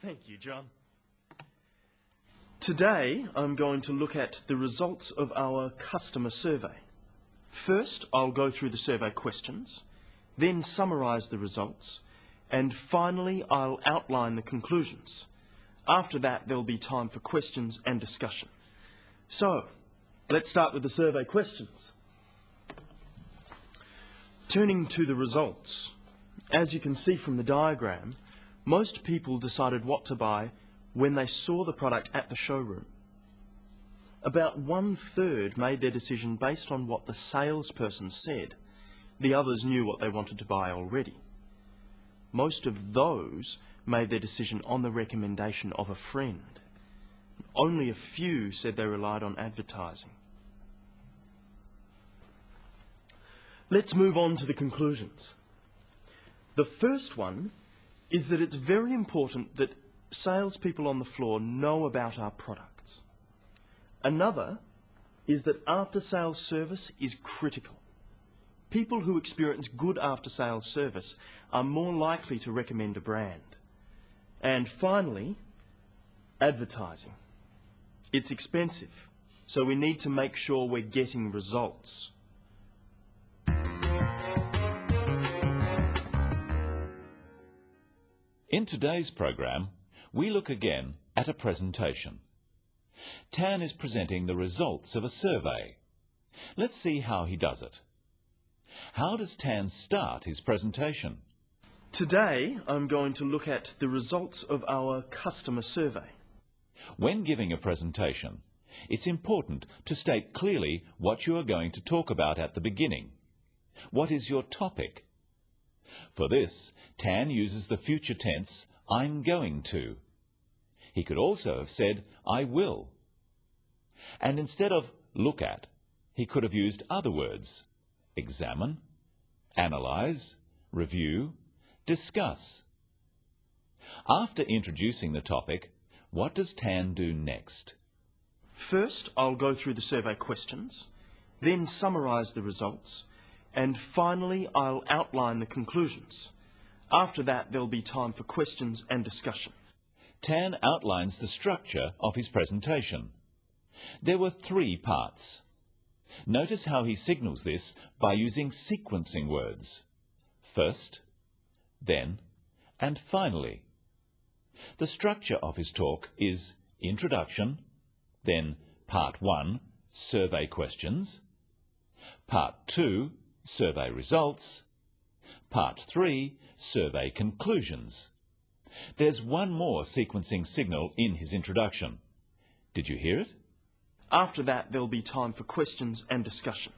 Thank you, John. Today, I'm going to look at the results of our customer survey. First, I'll go through the survey questions, then summarise the results, and finally, I'll outline the conclusions. After that, there'll be time for questions and discussion. So, let's start with the survey questions. Turning to the results, as you can see from the diagram, most people decided what to buy when they saw the product at the showroom. About 1/3 made their decision based on what the salesperson said. The others knew what they wanted to buy already. Most of those made their decision on the recommendation of a friend. Only a few said they relied on advertising. Let's move on to the conclusions. The first one is that it's very important that salespeople on the floor know about our products. Another is that after-sales service is critical. People who experience good after-sales service are more likely to recommend a brand. And finally, advertising. It's expensive, so we need to make sure we're getting results. In today's program, we look again at a presentation. Tan is presenting the results of a survey. Let's see how he does it. How does Tan start his presentation? Today, I'm going to look at the results of our customer survey. When giving a presentation, it's important to state clearly what you are going to talk about at the beginning. What is your topic? For this, Tan uses the future tense, I'm going to. He could also have said, I will. And instead of look at, he could have used other words, examine, analyze, review, discuss. After introducing the topic, what does Tan do next? First, I'll go through the survey questions, then summarise the results, and finally, I'll outline the conclusions. After that, there'll be time for questions and discussion. Tan outlines the structure of his presentation. There were 3 parts. Notice how he signals this by using sequencing words. First, then, and finally. The structure of his talk is introduction, then part 1, survey questions, part 2, survey results, part 3, survey conclusions. There's one more sequencing signal in his introduction. Did you hear it? After that, there'll be time for questions and discussion.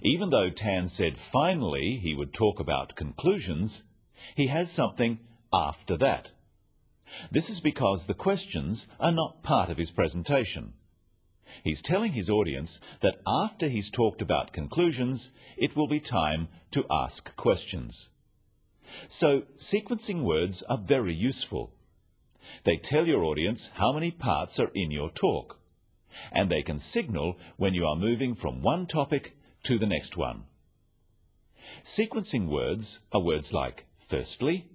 Even though Tan said finally he would talk about conclusions, he has something after that. This is because the questions are not part of his presentation. He's telling his audience that after he's talked about conclusions, it will be time to ask questions. So, sequencing words are very useful. They tell your audience how many parts are in your talk, and they can signal when you are moving from one topic to the next one. Sequencing words are words like firstly,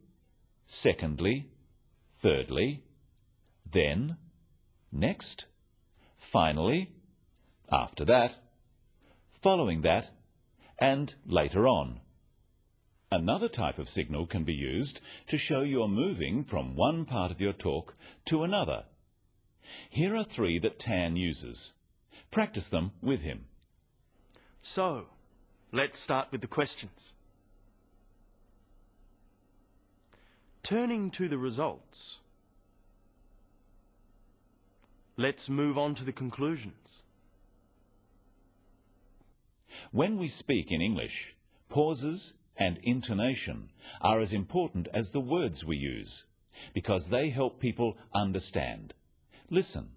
secondly, thirdly, then, next, finally, after that, following that, and later on. Another type of signal can be used to show you're moving from one part of your talk to another. Here are 3 that Tan uses. Practice them with him. So, let's start with the questions. Turning to the results, let's move on to the conclusions. When we speak in English, pauses and intonation are as important as the words we use, because they help people understand. Listen.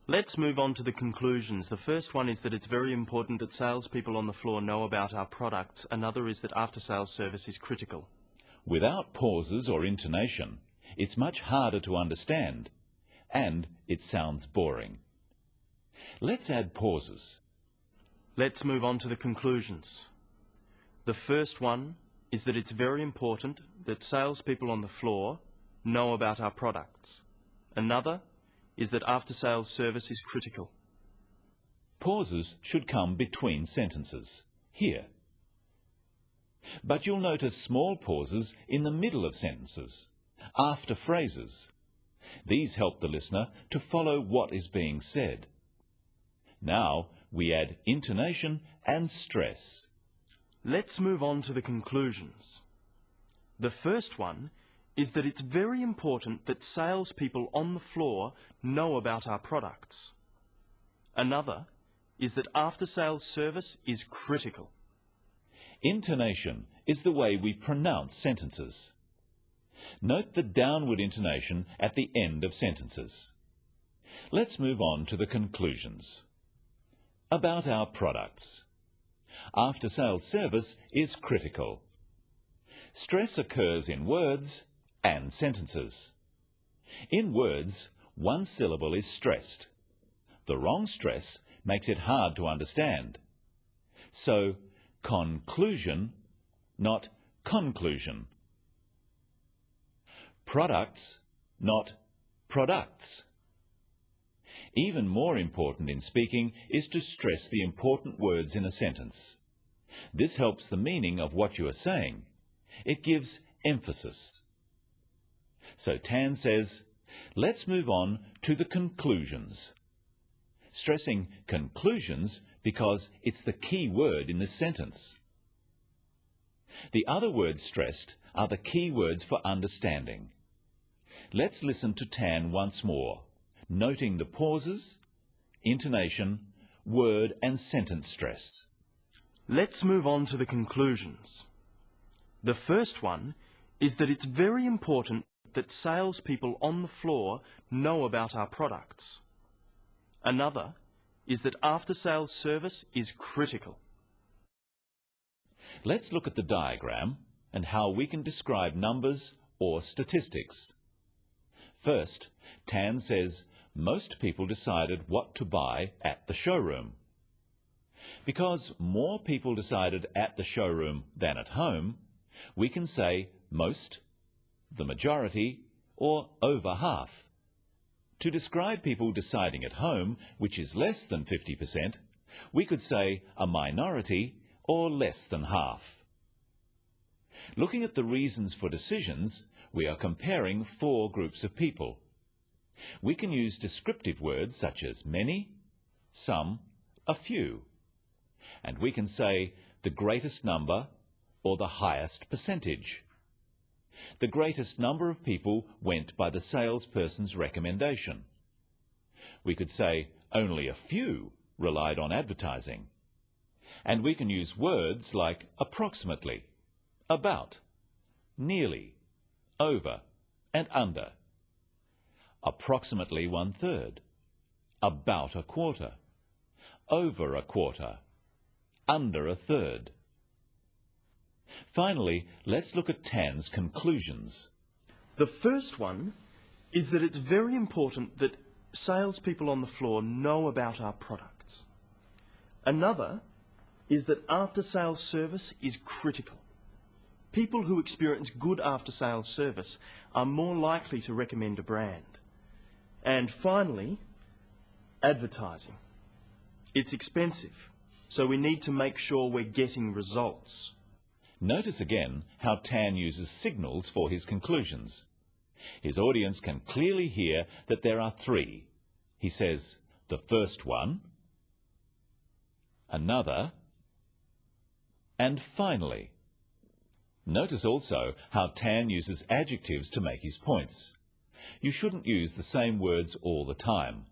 Let's move on to the conclusions. The first one is that it's very important that salespeople on the floor know about our products. Another is that after-sales service is critical. Without pauses or intonation, it's much harder to understand, and it sounds boring. Let's add pauses. Let's move on to the conclusions. The first one is that it's very important that salespeople on the floor know about our products. Another is that after-sales service is critical. Pauses should come between sentences, here. But you'll notice small pauses in the middle of sentences, after phrases. These help the listener to follow what is being said. Now we add intonation and stress. Let's move on to the conclusions. The first one is that it's very important that salespeople on the floor know about our products. Another is that after-sales service is critical. Intonation is the way we pronounce sentences. Note the downward intonation at the end of sentences. Let's move on to the conclusions. About our products. After-sales service is critical. Stress occurs in words and sentences. In words, one syllable is stressed. The wrong stress makes it hard to understand. So, conclusion, not conclusion. Products, not products. Even more important in speaking is to stress the important words in a sentence. This helps the meaning of what you are saying. It gives emphasis. So Tan says, let's move on to the conclusions. Stressing conclusions because it's the key word in this sentence. The other words stressed are the key words for understanding. Let's listen to Tan once more, noting the pauses, intonation, word and sentence stress. Let's move on to the conclusions. The first one is that it's very important that salespeople on the floor know about our products. Another is that after-sales service is critical. Let's look at the diagram and how we can describe numbers or statistics. First, Tan says most people decided what to buy at the showroom. Because more people decided at the showroom than at home, we can say most, the majority, or over half. To describe people deciding at home, which is less than 50%, we could say a minority or less than half. Looking at the reasons for decisions, we are comparing 4 groups of people. We can use descriptive words such as many, some, a few. And we can say the greatest number or the highest percentage. The greatest number of people went by the salesperson's recommendation. We could say only a few relied on advertising. And we can use words like approximately, about, nearly, over, and under. Approximately 1/3, about a quarter, over a quarter, under a third. Finally, let's look at Tan's conclusions. The first one is that it's very important that salespeople on the floor know about our products. Another is that after-sales service is critical. People who experience good after-sales service are more likely to recommend a brand. And finally, advertising. It's expensive, so we need to make sure we're getting results. Notice again how Tan uses signals for his conclusions. His audience can clearly hear that there are 3. He says, the first one, another, and finally. Notice also how Tan uses adjectives to make his points. You shouldn't use the same words all the time.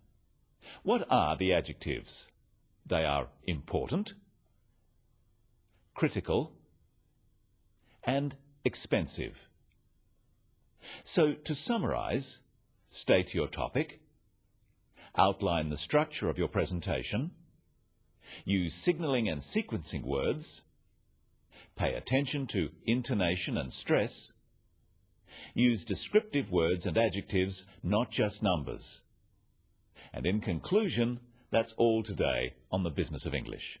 What are the adjectives? They are important, critical, and expensive. So, to summarize, state your topic, outline the structure of your presentation, use signaling and sequencing words, pay attention to intonation and stress, use descriptive words and adjectives, not just numbers. And in conclusion, that's all today on the Business of English.